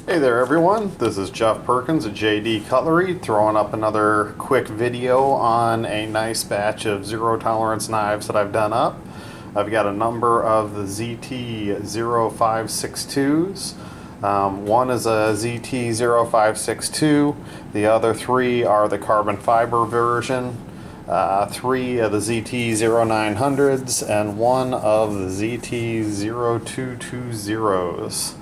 Hey there everyone, this is Jeff Perkins at JD Cutlery, throwing up another quick video on a nice batch of zero tolerance knives that I've done up. I've got a number of the ZT0562s. One is a ZT0562, the other three are the carbon fiber version, three of the ZT0900s, and one of the ZT0220s.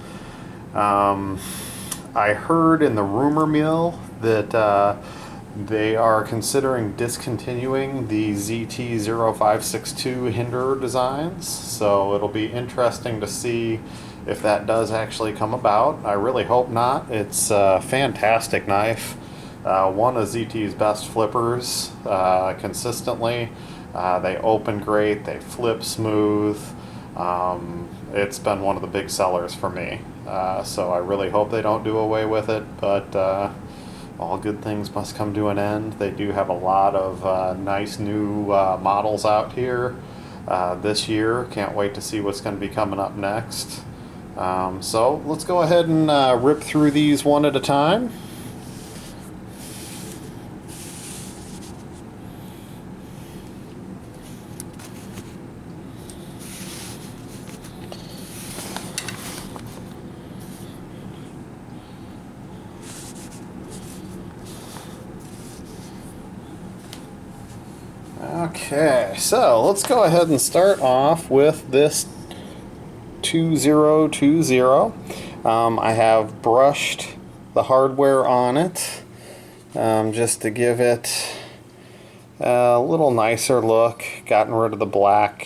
I heard in the rumor mill that they are considering discontinuing the ZT0562 Hinderer designs, so it'll be interesting to see if that does actually come about. I really hope not. It's a fantastic knife. One of ZT's best flippers consistently. They open great, they flip smooth. It's been one of the big sellers for me. So I really hope they don't do away with it, but all good things must come to an end. They do have a lot of nice new models out here this year. Can't wait to see what's going to be coming up next. So let's go ahead and rip through these one at a time. Okay, so let's go ahead and start off with this 2020. I have brushed the hardware on it just to give it a little nicer look. Gotten rid of the black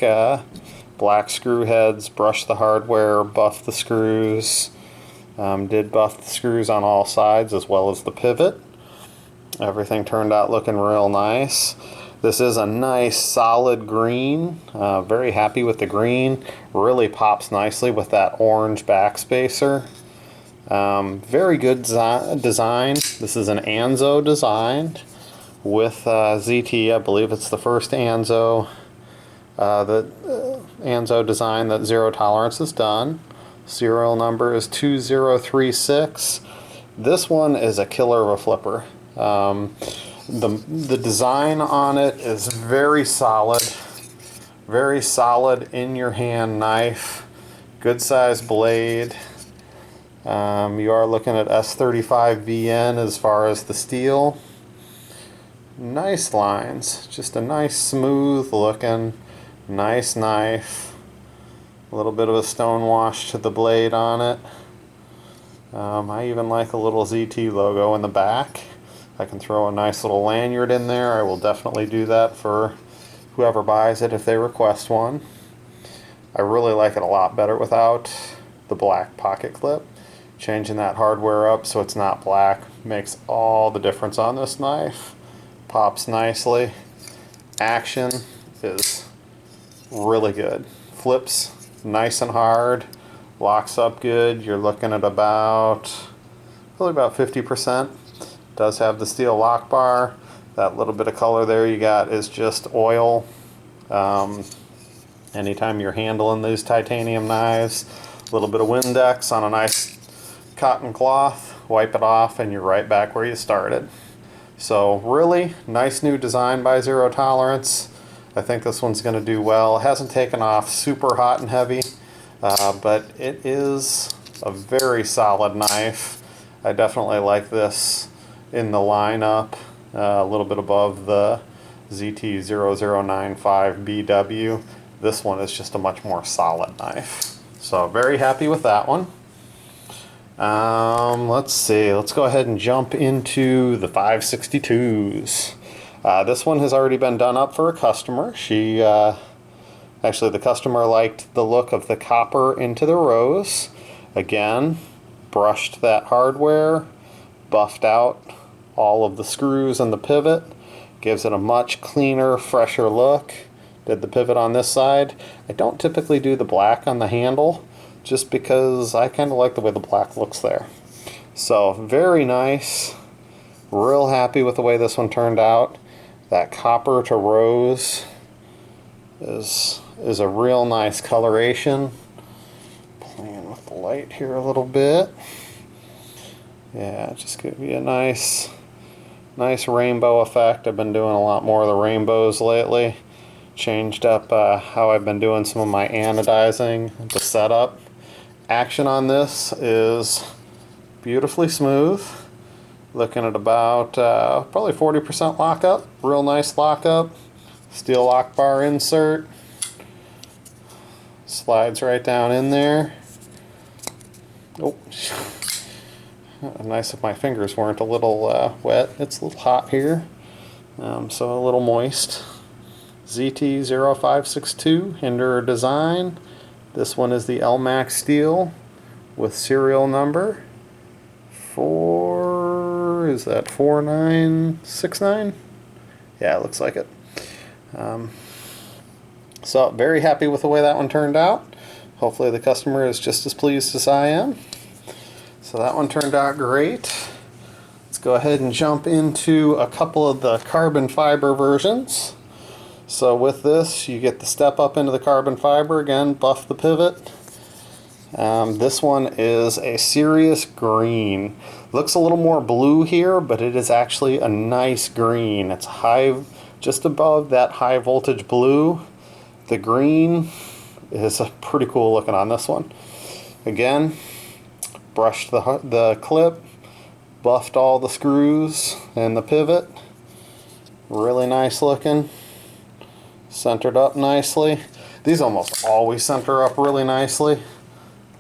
screw heads, brushed the hardware, buffed the screws. Did buff the screws on all sides as well as the pivot. Everything turned out looking real nice. This is a nice solid green. Very happy with the green. Really pops nicely with that orange backspacer. Very good design. This is an Anzo design with ZT. I believe it's the first Anzo design that Zero Tolerance has done. Serial number is 2036. This one is a killer of a flipper. The design on it is very solid in your hand knife, good size blade. You are looking at S35VN as far as the steel. Nice lines, just a nice smooth looking, nice knife. A little bit of a stone wash to the blade on it. I even like a little ZT logo in the back. I can throw a nice little lanyard in there. I will definitely do that for whoever buys it if they request one. I really like it a lot better without the black pocket clip. Changing that hardware up so it's not black makes all the difference on this knife. Pops nicely. Action is really good. Flips nice and hard. Locks up good. You're looking at probably about 50%. Does have the steel lock bar. That little bit of color there you got is just oil. Anytime you're handling these titanium knives, a little bit of Windex on a nice cotton cloth, wipe it off and you're right back where you started. So really nice new design by Zero Tolerance. I think this one's going to do well. It hasn't taken off super hot and heavy, but it is a very solid knife. I definitely like this in the lineup, a little bit above the ZT0095BW. This one is just a much more solid knife. So very happy with that one. Let's see, let's go ahead and jump into the 562s. This one has already been done up for a customer. Actually the customer liked the look of the copper into the rose. Again, brushed that hardware, buffed out all of the screws and the pivot, gives it a much cleaner, fresher look. Did the pivot on this side. I don't typically do the black on the handle just because I kind of like the way the black looks there. So very nice. Real happy with the way this one turned out. That copper to rose is a real nice coloration. Playing with the light here a little bit. Yeah, just give you a nice rainbow effect. I've been doing a lot more of the rainbows lately. Changed up how I've been doing some of my anodizing, the setup. Action on this is beautifully smooth. Looking at about probably 40% lockup. Real nice lockup. Steel lock bar insert. Slides right down in there. Oh, nice if my fingers weren't a little wet. It's a little hot here, so a little moist. ZT0562 Hinderer design. This one is the LMAX steel with serial number 4969? Yeah, it looks like it. So very happy with the way that one turned out. Hopefully the customer is just as pleased as I am. So that one turned out great. Let's go ahead and jump into a couple of the carbon fiber versions. So with this, you get the step up into the carbon fiber, again, buff the pivot. This one is a serious green. Looks a little more blue here, but it is actually a nice green. It's high, just above that high voltage blue. The green is pretty cool looking on this one. Again, brushed the clip, buffed all the screws and the pivot. Really nice looking. Centered up nicely. These almost always center up really nicely.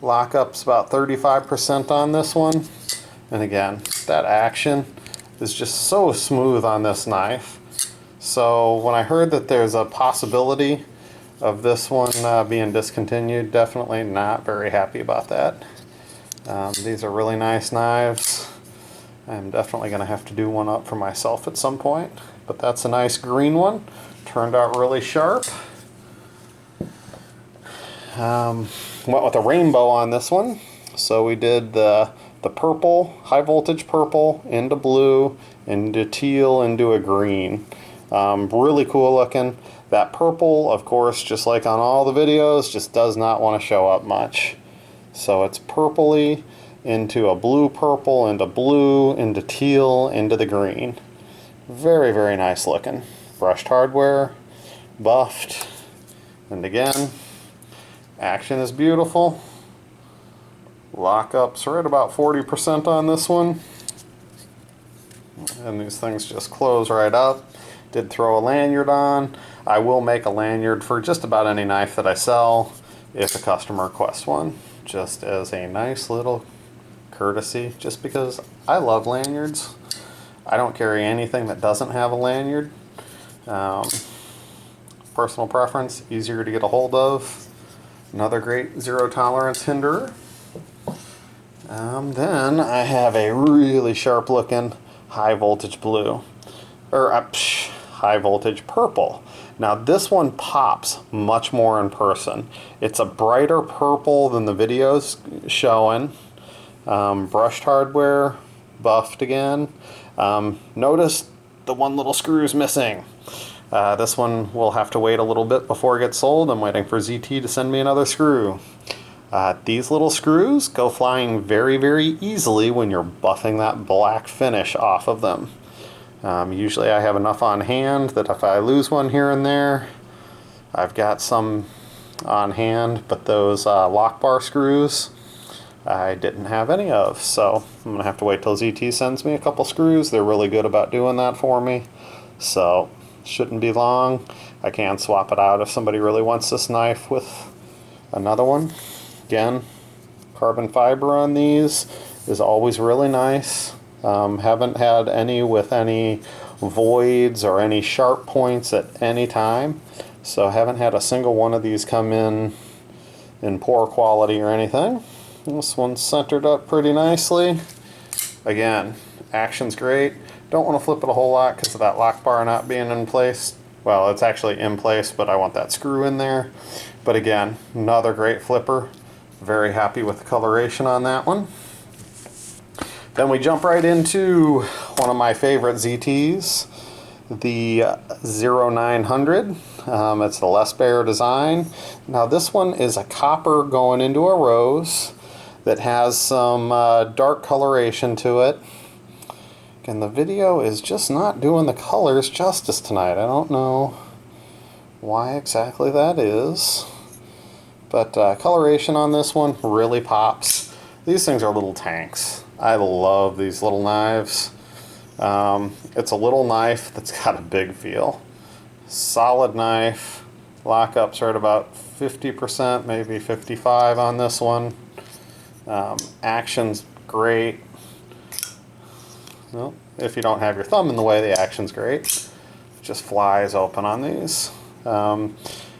Lockup's about 35% on this one. And again, that action is just so smooth on this knife. So when I heard that there's a possibility of this one being discontinued, definitely not very happy about that. These are really nice knives. I'm definitely going to have to do one up for myself at some point. But that's a nice green one. Turned out really sharp. Went with a rainbow on this one. So we did the purple, high voltage purple, into blue, into teal, into a green. Really cool looking. That purple, of course, just like on all the videos, just does not want to show up much. So it's purpley into a blue purple, into blue, into teal, into the green. Very, very nice looking. Brushed hardware, buffed, and again, action is beautiful. Lockup's right about 40% on this one. And these things just close right up. Did throw a lanyard on. I will make a lanyard for just about any knife that I sell if a customer requests one. Just as a nice little courtesy, just because I love lanyards. I don't carry anything that doesn't have a lanyard. Personal preference, easier to get a hold of. Another great zero tolerance hinderer. Then I have a really sharp looking high voltage blue, or high voltage purple. Now this one pops much more in person. It's a brighter purple than the videos showing. Brushed hardware, buffed again. Notice the one little screw is missing. This one will have to wait a little bit before it gets sold. I'm waiting for ZT to send me another screw. These little screws go flying very, very easily when you're buffing that black finish off of them. Usually I have enough on hand that if I lose one here and there, I've got some on hand, but those lock bar screws I didn't have any of, so I'm going to have to wait till ZT sends me a couple screws. They're really good about doing that for me, so shouldn't be long. I can swap it out if somebody really wants this knife with another one. Again, carbon fiber on these is always really nice. Haven't had any with any voids or any sharp points at any time, so haven't had a single one of these come in poor quality or anything. This one's centered up pretty nicely. Again, action's great. Don't want to flip it a whole lot because of that lock bar not being in place. Well, it's actually in place, but I want that screw in there. But again, another great flipper. Very happy with the coloration on that one. Then we jump right into one of my favorite ZTs, the ZR0900. It's the less bare design. Now this one is a copper going into a rose. that has some dark coloration to it. And the video is just not doing the colors justice tonight. I don't know why exactly that is. But coloration on this one really pops. These things are little tanks. I love these little knives. It's a little knife that's got a big feel. Solid knife. Lockup's right about 50%, maybe 55 on this one. Action's great. Well, if you don't have your thumb in the way, the action's great. It just flies open on these. I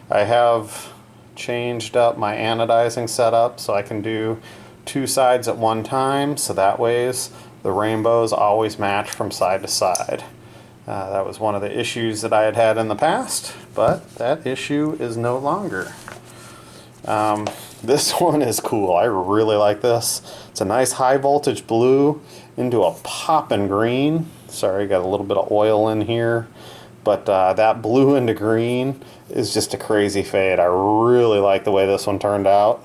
have changed up my anodizing setup so I can do 2 sides at one time, so that ways the rainbows always match from side to side. That was one of the issues that I had had in the past, but that issue is no longer. This one is cool. I really like this. It's a nice high voltage blue into a poppin' green. Sorry, got a little bit of oil in here, but that blue into green is just a crazy fade. I really like the way this one turned out.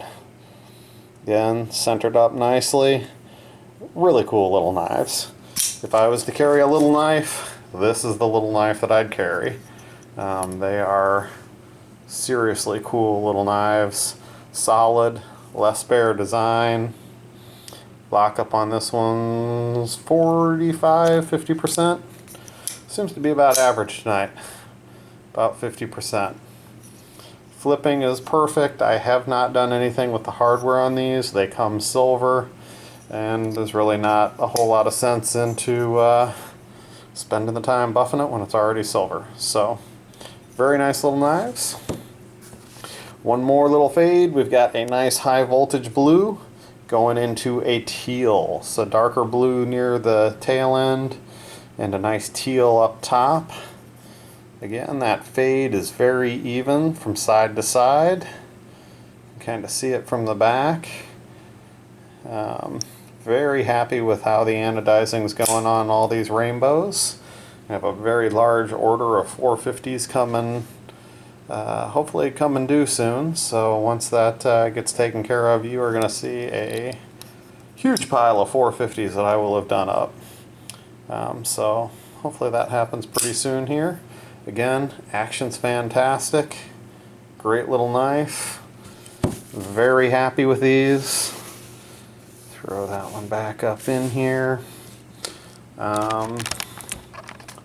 Again, centered up nicely. Really cool little knives. If I was to carry a little knife, this is the little knife that I'd carry. They are seriously cool little knives. Solid, less bare design. Lockup on this one's 45–50%. Seems to be about average tonight. About 50%. Flipping is perfect. I have not done anything with the hardware on these. They come silver, and there's really not a whole lot of sense into spending the time buffing it when it's already silver. So, very nice little knives. One more little fade. We've got a nice high voltage blue going into a teal. So darker blue near the tail end and a nice teal up top. Again, that fade is very even from side to side. You can kind of see it from the back. Very happy with how the anodizing is going on all these rainbows. I have a very large order of 450s coming, hopefully coming due soon. So once that gets taken care of, you are going to see a huge pile of 450s that I will have done up. So hopefully that happens pretty soon here. Again, action's fantastic. Great little knife. Very happy with these. Throw that one back up in here.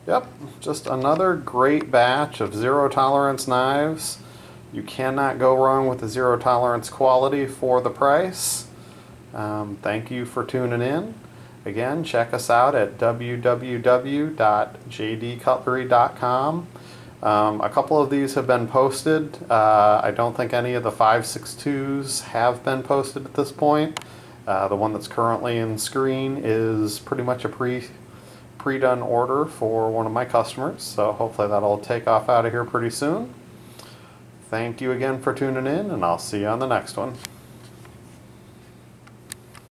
Yep, just another great batch of zero tolerance knives. You cannot go wrong with the zero tolerance quality for the price. Thank you for tuning in. Again, check us out at www.jdcutlery.com. A couple of these have been posted. I don't think any of the 562s have been posted at this point. The one that's currently in screen is pretty much a pre-done order for one of my customers, so hopefully that'll take off out of here pretty soon. Thank you again for tuning in, and I'll see you on the next one.